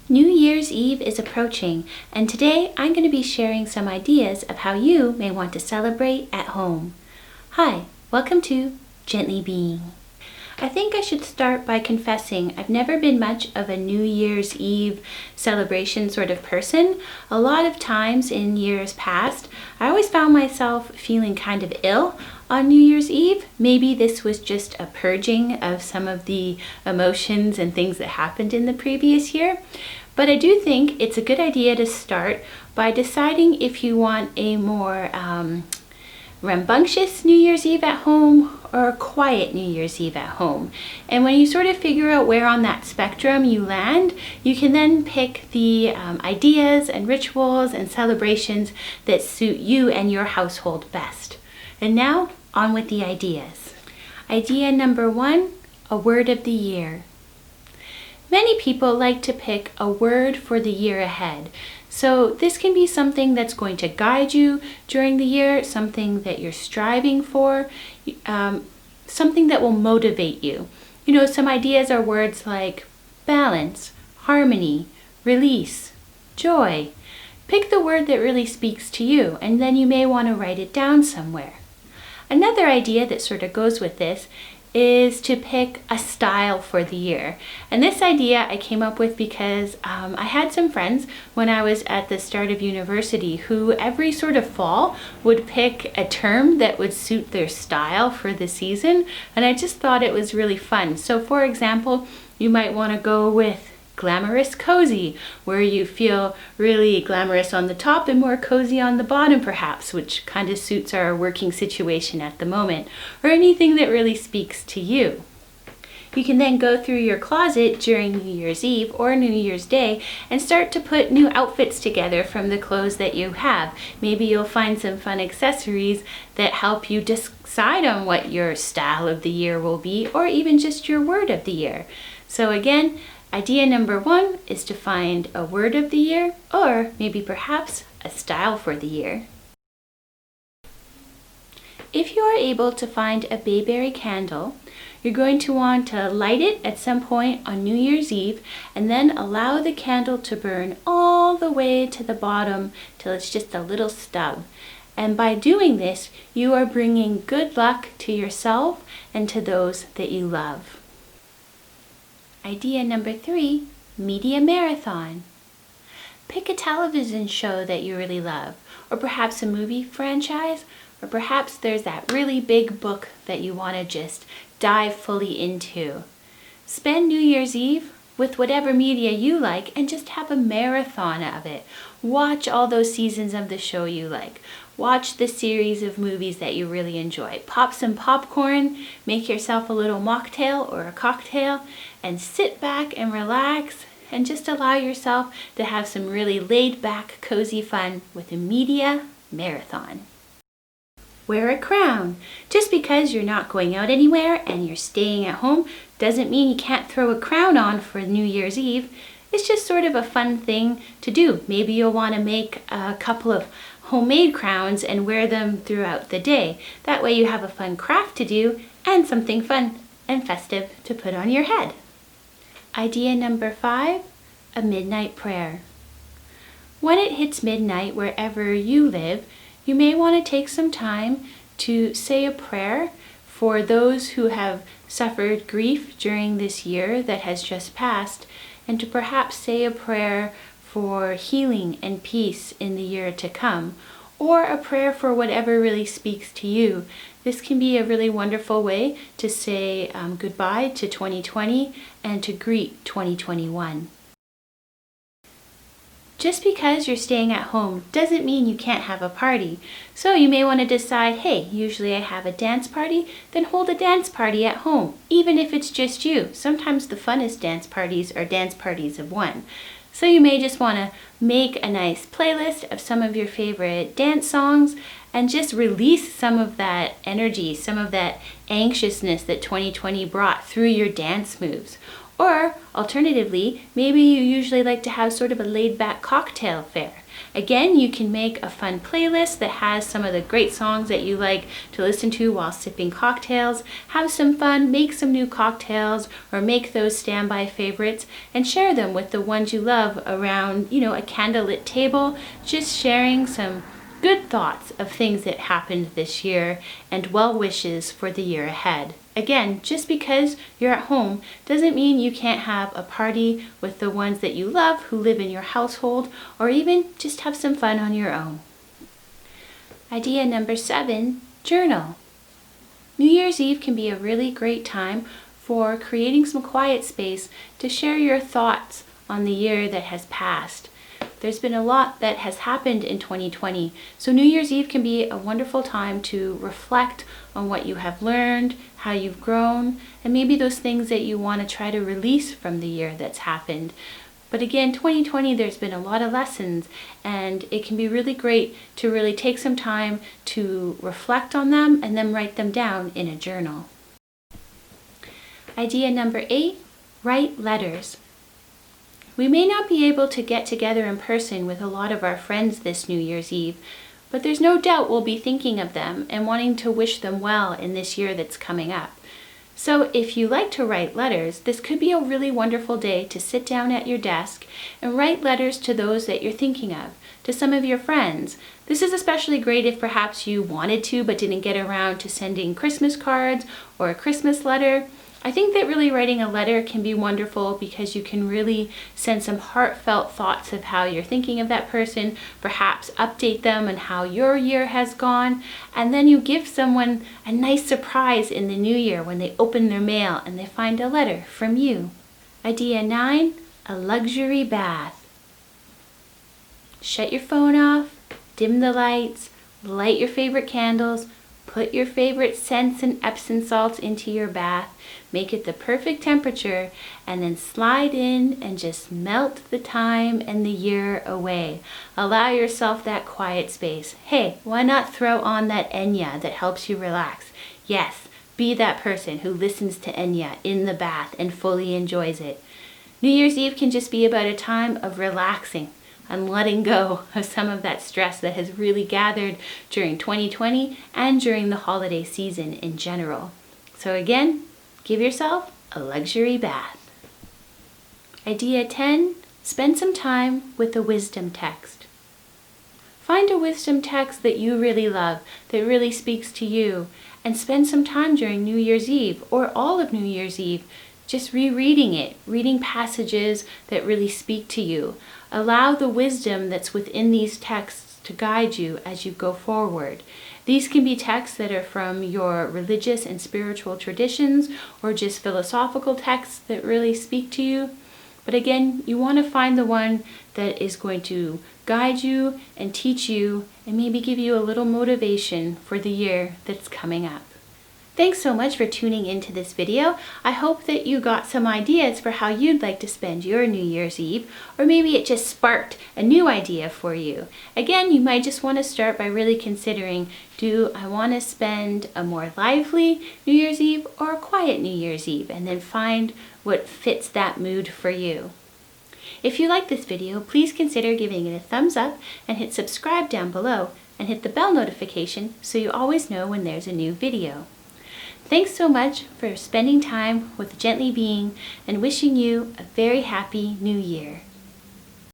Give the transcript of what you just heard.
New Year's Eve is approaching, and today I'm going to be sharing some ideas of how you may want to celebrate at home. Hi, welcome to Gently Being. I think I should start by confessing I've never been much of a New Year's Eve celebration sort of person. A lot of times in years past, I always found myself feeling kind of ill on New Year's Eve. Maybe this was just a purging of some of the emotions and things that happened in the previous year. But I do think it's a good idea to start by deciding if you want a more rambunctious New Year's Eve at home or a quiet New Year's Eve at home. And when you sort of figure out where on that spectrum you land, you can then pick the ideas and rituals and celebrations that suit you and your household best. And now, on with the ideas. Idea number 1, a word of the year. Many people like to pick a word for the year ahead. So this can be something that's going to guide you during the year, something that you're striving for, something that will motivate you. You know, some ideas are words like balance, harmony, release, joy. Pick the word that really speaks to you, and then you may want to write it down somewhere. Another idea that sort of goes with this is to pick a style for the year. And this idea I came up with because I had some friends when I was at the start of university who every sort of fall would pick a term that would suit their style for the season, and I just thought it was really fun. So for example, you might want to go with glamorous cozy, where you feel really glamorous on the top and more cozy on the bottom perhaps, which kind of suits our working situation at the moment, or anything that really speaks to you. You can then go through your closet during New Year's Eve or New Year's Day and start to put new outfits together from the clothes that you have. Maybe you'll find some fun accessories that help you decide on what your style of the year will be, or even just your word of the year. So again, idea number 1 is to find a word of the year, or maybe perhaps a style for the year. If you are able to find a bayberry candle, you're going to want to light it at some point on New Year's Eve and then allow the candle to burn all the way to the bottom till it's just a little stub. And by doing this, you are bringing good luck to yourself and to those that you love. Idea number 3, media marathon. Pick a television show that you really love, or perhaps a movie franchise, or perhaps there's that really big book that you want to just dive fully into. Spend New Year's Eve with whatever media you like and just have a marathon of it. Watch all those seasons of the show you like. Watch the series of movies that you really enjoy. Pop some popcorn, make yourself a little mocktail or a cocktail, and sit back and relax and just allow yourself to have some really laid back, cozy fun with a media marathon. Wear a crown. Just because you're not going out anywhere and you're staying at home doesn't mean you can't throw a crown on for New Year's Eve. It's just sort of a fun thing to do. Maybe you'll want to make a couple of homemade crowns and wear them throughout the day. That way you have a fun craft to do and something fun and festive to put on your head. Idea number 5, a midnight prayer. When it hits midnight wherever you live, you may want to take some time to say a prayer for those who have suffered grief during this year that has just passed, and to perhaps say a prayer for healing and peace in the year to come, or a prayer for whatever really speaks to you. This can be a really wonderful way to say goodbye to 2020 and to greet 2021. Just because you're staying at home doesn't mean you can't have a party. So you may want to decide, hey, usually I have a dance party, then hold a dance party at home, even if it's just you. Sometimes the funnest dance parties are dance parties of one. So you may just want to make a nice playlist of some of your favorite dance songs and just release some of that energy, some of that anxiousness that 2020 brought through your dance moves. Or alternatively, maybe you usually like to have sort of a laid-back cocktail affair. Again, you can make a fun playlist that has some of the great songs that you like to listen to while sipping cocktails. Have some fun, make some new cocktails, or make those standby favorites and share them with the ones you love around, a candlelit table, just sharing some good thoughts of things that happened this year and well wishes for the year ahead. Again, just because you're at home doesn't mean you can't have a party with the ones that you love who live in your household, or even just have some fun on your own. Idea number 7, journal. New Year's Eve can be a really great time for creating some quiet space to share your thoughts on the year that has passed. There's been a lot that has happened in 2020, so New Year's Eve can be a wonderful time to reflect on what you have learned, how you've grown, and maybe those things that you want to try to release from the year that's happened. But again, 2020, there's been a lot of lessons, and it can be really great to really take some time to reflect on them and then write them down in a journal. Idea number 8, write letters. We may not be able to get together in person with a lot of our friends this New Year's Eve, but there's no doubt we'll be thinking of them and wanting to wish them well in this year that's coming up. So if you like to write letters, this could be a really wonderful day to sit down at your desk and write letters to those that you're thinking of, to some of your friends. This is especially great if perhaps you wanted to but didn't get around to sending Christmas cards or a Christmas letter. I think that really writing a letter can be wonderful because you can really send some heartfelt thoughts of how you're thinking of that person, perhaps update them on how your year has gone, and then you give someone a nice surprise in the new year when they open their mail and they find a letter from you. Idea 9, a luxury bath. Shut your phone off, dim the lights, light your favorite candles, put your favorite scents and Epsom salts into your bath, make it the perfect temperature, and then slide in and just melt the time and the year away. Allow yourself that quiet space. Hey, why not throw on that Enya that helps you relax? Yes, be that person who listens to Enya in the bath and fully enjoys it. New Year's Eve can just be about a time of relaxing and letting go of some of that stress that has really gathered during 2020 and during the holiday season in general. So again, give yourself a luxury bath. Idea 10, spend some time with a wisdom text. Find a wisdom text that you really love, that really speaks to you, and spend some time during New Year's Eve or all of New Year's Eve just rereading it, reading passages that really speak to you. Allow the wisdom that's within these texts to guide you as you go forward. These can be texts that are from your religious and spiritual traditions or just philosophical texts that really speak to you. But again, you want to find the one that is going to guide you and teach you and maybe give you a little motivation for the year that's coming up. Thanks so much for tuning into this video. I hope that you got some ideas for how you'd like to spend your New Year's Eve, or maybe it just sparked a new idea for you. Again, you might just want to start by really considering, do I want to spend a more lively New Year's Eve or a quiet New Year's Eve? And then find what fits that mood for you. If you like this video, please consider giving it a thumbs up and hit subscribe down below and hit the bell notification so you always know when there's a new video. Thanks so much for spending time with Gently Being and wishing you a very happy new year.